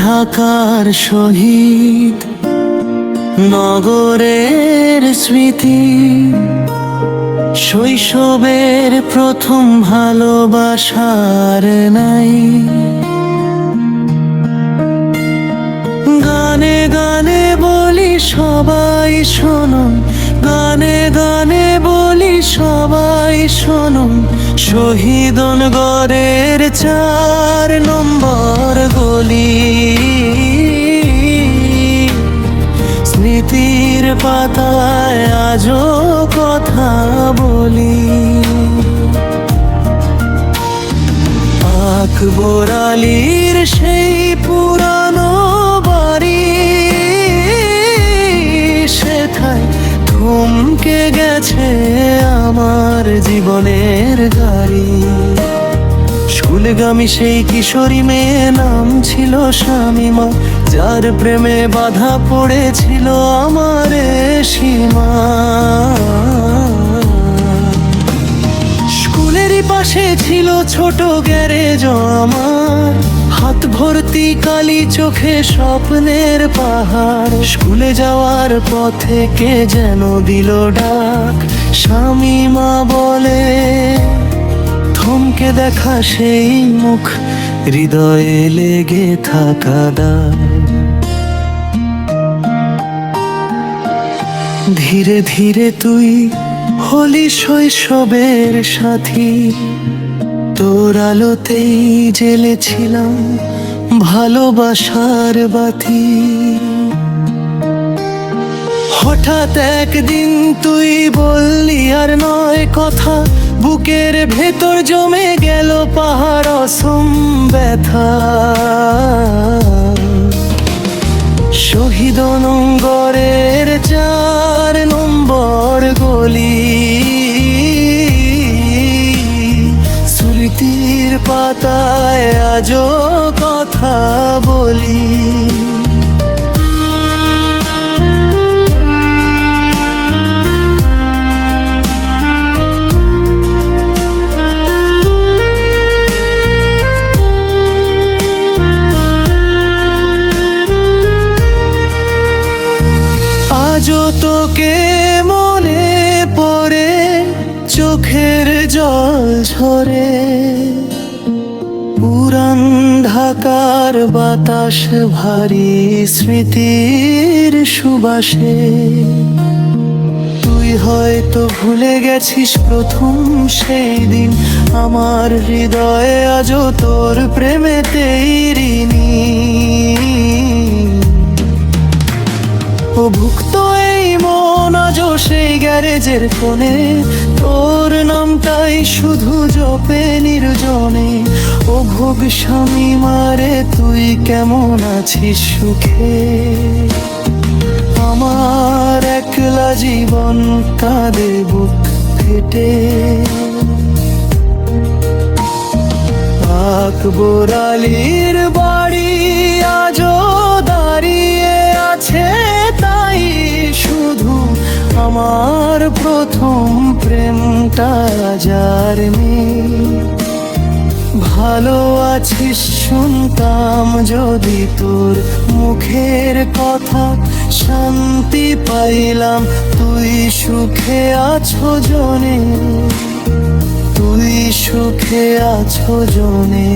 ঢাকার শহীদ নগরের স্মৃতি, শৈশবের প্রথম ভালোবাসার নাই। গানে গানে বলি সবাই শুনুন, গানে গানে বলি সবাই শুনুন, শহীদনগরের 4 নম্বর গলি। স্মৃতির পাতায় আজও কথা বলি। আকবর আলীর সেই পুরানো বাড়ি, সেথায় থমকে গেছে আমার জীবনের গাড়ি। স্কুলগামী সেই কিশোরী মেয়ে, নাম ছিল শামিমা, যার প্রেমে বাধা পড়েছিল আমার সীমা। স্কুলেরই পাশে ছিল ছোট গ্যারেজ আমার, হাত ভর্তি কালি, চোখে স্বপ্নের পাহাড়। স্কুলে যাওয়ার পথে কে যেন দিল ডাক, শামিমা বলে। থমকে দেখা সেই মুখ, হৃদয়ে লেগে থাকা দাগ। ধীরে ধীরে তুই হলি শৈশবের সাথী, তোর আলোতেই জ্বেলেছিলাম ভালোবাসার বাতি। হঠাৎ একদিন তুই বললি আর নয় কথা, বুকের ভেতর জমে গেল পাহাড় অসম ব্যথা। শহীদনগরের 4 নম্বর গলি, স্মৃতির পাতায় আজও কথা বলি। আজও তোকে মনে পড়ে, চোখের জল ঝরে। পুরান ঢাকার বাতাস ভারী স্মৃতির সুবাসে। তুই হয়তো ভুলে গেছিস প্রথম সেই দিন, আমার হৃদয়ে আজও তোর প্রেমেতেই ঋণী। ও ভুক্ত এই মন আজও সেই গ্যারেজের কোণে, তোর নামটাই শুধু জপে নির্জনে। ও ভোগ শামিমারে, তুই কেমন আছিস সুখে? আমার একলা জীবন কাঁদে বুক ফেটে। আকবর আলীর বাড়ি আজও দাঁড়িয়ে আছে, তাই শুধু আমার প্রথম প্রেমটা যার নেই। ভালো আছিস শুনতাম যদি তোর মুখের কথা, শান্তি পাইলাম তুই সুখে আছো জনে, তুই সুখে আছো জনে।